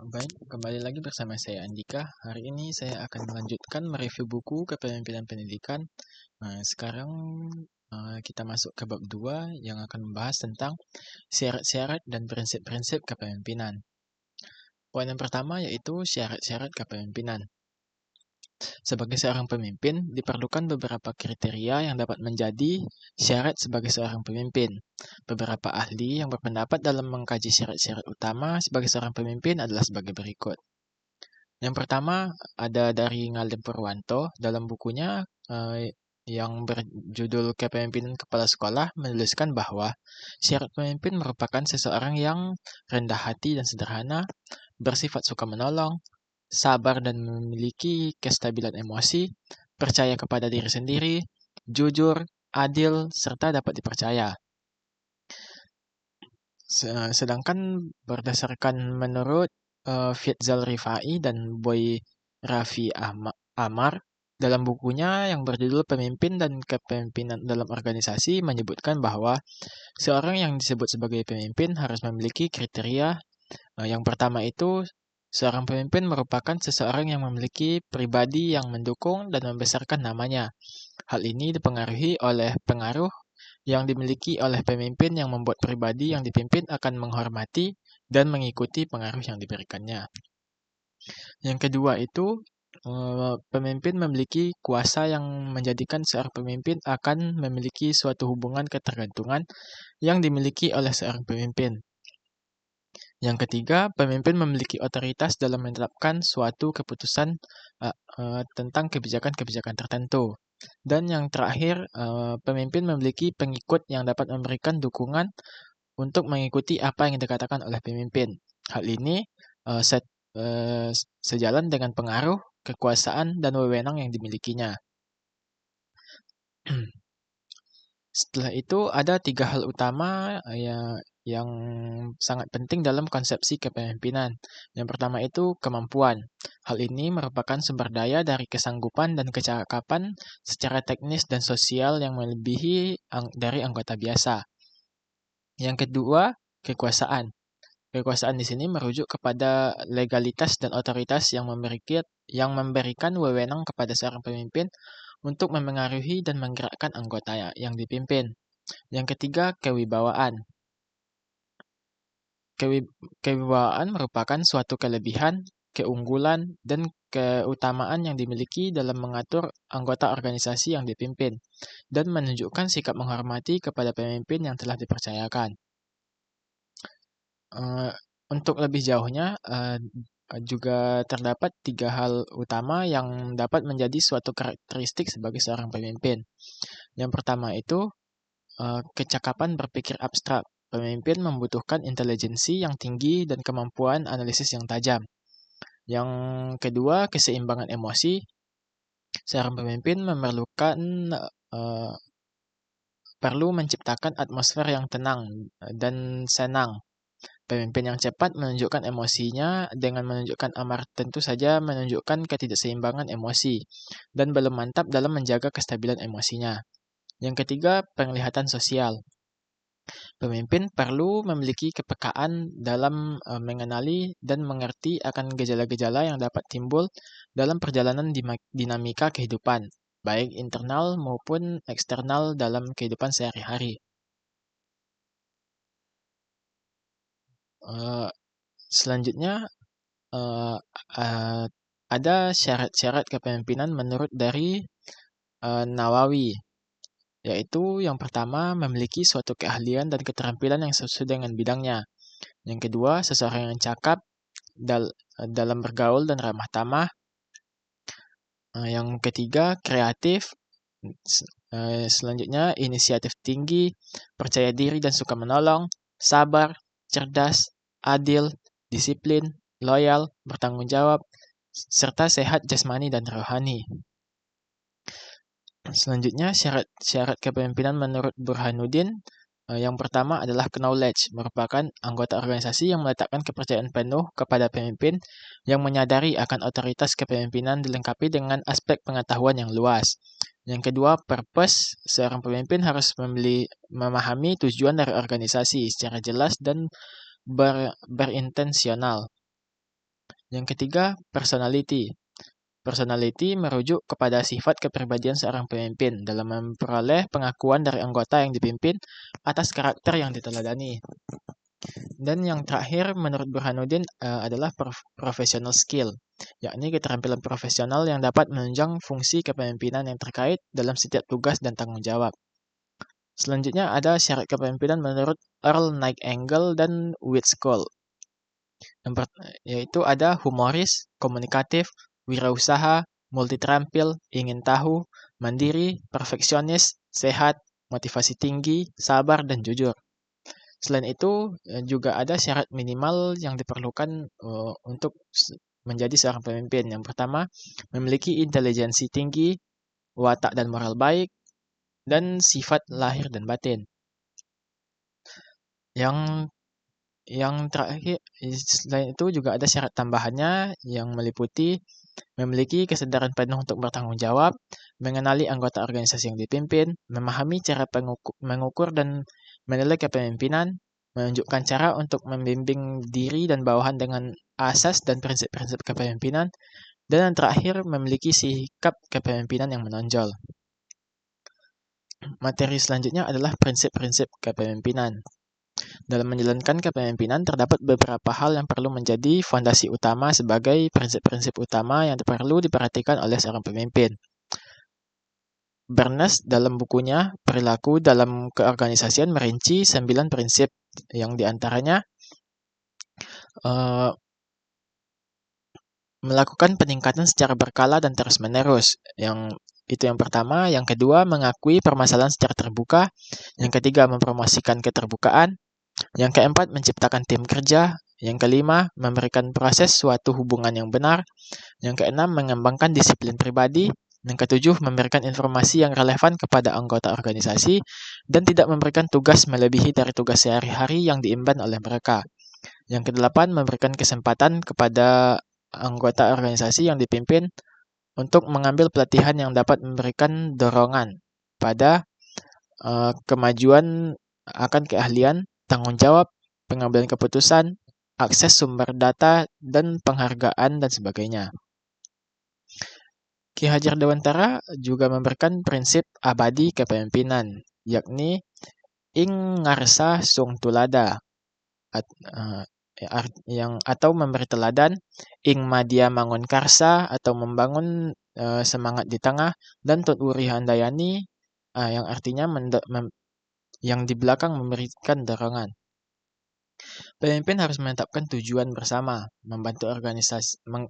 Baik, kembali lagi bersama saya Andika. Hari ini saya akan melanjutkan mereview buku Kepemimpinan Pendidikan. Sekarang kita masuk ke bab 2 yang akan membahas tentang syarat-syarat dan prinsip-prinsip kepemimpinan. Poin yang pertama yaitu syarat-syarat kepemimpinan. Sebagai seorang pemimpin, diperlukan beberapa kriteria yang dapat menjadi syarat sebagai seorang pemimpin. Beberapa ahli yang berpendapat dalam mengkaji syarat-syarat utama sebagai seorang pemimpin adalah sebagai berikut. Yang pertama ada dari Ngalem Purwanto dalam bukunya yang berjudul Kepemimpinan Kepala Sekolah menuliskan bahwa syarat pemimpin merupakan seseorang yang rendah hati dan sederhana, bersifat suka menolong, sabar dan memiliki kestabilan emosi, percaya kepada diri sendiri, jujur, adil, serta dapat dipercaya. Sedangkan berdasarkan menurut Fitzal Rifai dan Boy Raffi Amar dalam bukunya yang berjudul Pemimpin dan Kepemimpinan dalam Organisasi menyebutkan bahwa seorang yang disebut sebagai pemimpin harus memiliki kriteria. Yang pertama itu seorang pemimpin merupakan seseorang yang memiliki pribadi yang mendukung dan membesarkan namanya. Hal ini dipengaruhi oleh pengaruh yang dimiliki oleh pemimpin yang membuat pribadi yang dipimpin akan menghormati dan mengikuti pengaruh yang diberikannya. Yang kedua itu, pemimpin memiliki kuasa yang menjadikan seorang pemimpin akan memiliki suatu hubungan ketergantungan yang dimiliki oleh seorang pemimpin. Yang ketiga, pemimpin memiliki otoritas dalam menetapkan suatu keputusan tentang kebijakan-kebijakan tertentu. Dan yang terakhir, pemimpin memiliki pengikut yang dapat memberikan dukungan untuk mengikuti apa yang dikatakan oleh pemimpin. Hal ini sejalan dengan pengaruh, kekuasaan, dan wewenang yang dimilikinya. Setelah itu ada 3 hal utama yang sangat penting dalam konsepsi kepemimpinan. Yang pertama itu kemampuan. Hal ini merupakan sumber daya dari kesanggupan dan kecakapan secara teknis dan sosial yang melebihi dari anggota biasa. Yang kedua, kekuasaan. Kekuasaan di sini merujuk kepada legalitas dan otoritas yang memberikan wewenang kepada seorang pemimpin untuk memengaruhi dan menggerakkan anggota yang dipimpin. Yang ketiga, kewibawaan. Kewibawaan merupakan suatu kelebihan, keunggulan, dan keutamaan yang dimiliki dalam mengatur anggota organisasi yang dipimpin dan menunjukkan sikap menghormati kepada pemimpin yang telah dipercayakan. Untuk lebih jauhnya, juga terdapat 3 hal utama yang dapat menjadi suatu karakteristik sebagai seorang pemimpin. Yang pertama itu, kecakapan berpikir abstrak. Pemimpin membutuhkan intelijensi yang tinggi dan kemampuan analisis yang tajam. Yang kedua, keseimbangan emosi. Seorang pemimpin perlu menciptakan atmosfer yang tenang dan senang. Pemimpin yang cepat menunjukkan emosinya dengan menunjukkan amarah tentu saja menunjukkan ketidakseimbangan emosi dan belum mantap dalam menjaga kestabilan emosinya. Yang ketiga, penglihatan sosial. Pemimpin perlu memiliki kepekaan dalam mengenali dan mengerti akan gejala-gejala yang dapat timbul dalam perjalanan dinamika kehidupan, baik internal maupun eksternal dalam kehidupan sehari-hari. Selanjutnya, ada syarat-syarat kepemimpinan menurut dari Nawawi, yaitu yang pertama memiliki suatu keahlian dan keterampilan yang sesuai dengan bidangnya. Yang kedua, seseorang yang cakap dalam bergaul dan ramah tamah. Yang ketiga, kreatif. Selanjutnya, inisiatif tinggi, percaya diri dan suka menolong, sabar, cerdas, adil, disiplin, loyal, bertanggung jawab, serta sehat jasmani dan rohani. Selanjutnya, syarat kepemimpinan menurut Burhanuddin. Yang pertama adalah knowledge, merupakan anggota organisasi yang meletakkan kepercayaan penuh kepada pemimpin yang menyadari akan otoritas kepemimpinan dilengkapi dengan aspek pengetahuan yang luas. Yang kedua, purpose, seorang pemimpin harus memahami tujuan dari organisasi secara jelas dan berintensional. Yang ketiga, personality. Personality merujuk kepada sifat kepribadian seorang pemimpin dalam memperoleh pengakuan dari anggota yang dipimpin atas karakter yang diteladani. Dan yang terakhir, menurut Burhanuddin adalah professional skill, yakni keterampilan profesional yang dapat menunjang fungsi kepemimpinan yang terkait dalam setiap tugas dan tanggung jawab. Selanjutnya ada syarat kepemimpinan menurut Earl Nightingale dan Whitskoll, yaitu ada humoris, komunikatif, wirausaha, multiterampil, ingin tahu, mandiri, perfeksionis, sehat, motivasi tinggi, sabar, dan jujur. Selain itu, juga ada syarat minimal yang diperlukan untuk menjadi seorang pemimpin. Yang pertama, memiliki intelijensi tinggi, watak dan moral baik, dan sifat lahir dan batin. Yang terakhir, selain itu juga ada syarat tambahannya yang meliputi memiliki kesadaran penuh untuk bertanggung jawab, mengenali anggota organisasi yang dipimpin, memahami cara mengukur dan menilai kepemimpinan, menunjukkan cara untuk membimbing diri dan bawahan dengan asas dan prinsip-prinsip kepemimpinan, dan yang terakhir memiliki sikap kepemimpinan yang menonjol. Materi selanjutnya adalah prinsip-prinsip kepemimpinan. Dalam menjalankan kepemimpinan, terdapat beberapa hal yang perlu menjadi fondasi utama sebagai prinsip-prinsip utama yang perlu diperhatikan oleh seorang pemimpin. Bernes dalam bukunya Perilaku dalam Keorganisasian merinci 9 prinsip yang diantaranya melakukan peningkatan secara berkala dan terus-menerus. Yang pertama. Yang kedua, mengakui permasalahan secara terbuka. Yang ketiga, mempromosikan keterbukaan. Yang keempat, menciptakan tim kerja. Yang kelima, memberikan proses suatu hubungan yang benar. Yang keenam, mengembangkan disiplin pribadi. Yang ketujuh, memberikan informasi yang relevan kepada anggota organisasi dan tidak memberikan tugas melebihi dari tugas sehari-hari yang diemban oleh mereka. Yang kedelapan, memberikan kesempatan kepada anggota organisasi yang dipimpin untuk mengambil pelatihan yang dapat memberikan dorongan pada kemajuan akan keahlian, tanggung jawab, pengambilan keputusan, akses sumber data, dan penghargaan dan sebagainya. Ki Hajar Dewantara juga memberikan prinsip abadi kepemimpinan, yakni ing ngarsa sung tulada, atau memberi teladan, ing madia mangun karsa atau membangun semangat di tengah, dan tut uri handayani yang artinya yang di belakang memberikan dorongan. Pemimpin harus menetapkan tujuan bersama,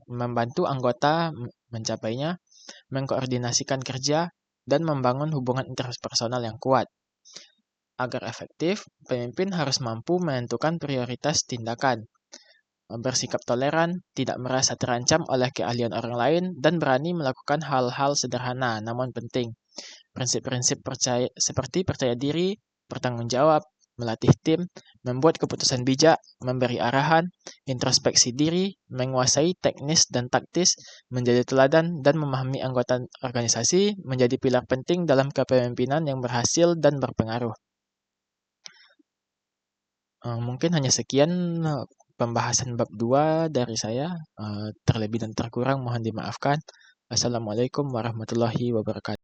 membantu anggota mencapainya, mengkoordinasikan kerja, dan membangun hubungan interpersonal yang kuat. Agar efektif, pemimpin harus mampu menentukan prioritas tindakan, bersikap toleran, tidak merasa terancam oleh keahlian orang lain, dan berani melakukan hal-hal sederhana namun penting. Prinsip-prinsip seperti percaya diri, bertanggung jawab, melatih tim, membuat keputusan bijak, memberi arahan, introspeksi diri, menguasai teknis dan taktis, menjadi teladan, dan memahami anggota organisasi menjadi pilar penting dalam kepemimpinan yang berhasil dan berpengaruh. Mungkin hanya sekian pembahasan bab 2 dari saya. Terlebih dan terkurang mohon dimaafkan. Assalamualaikum warahmatullahi wabarakatuh.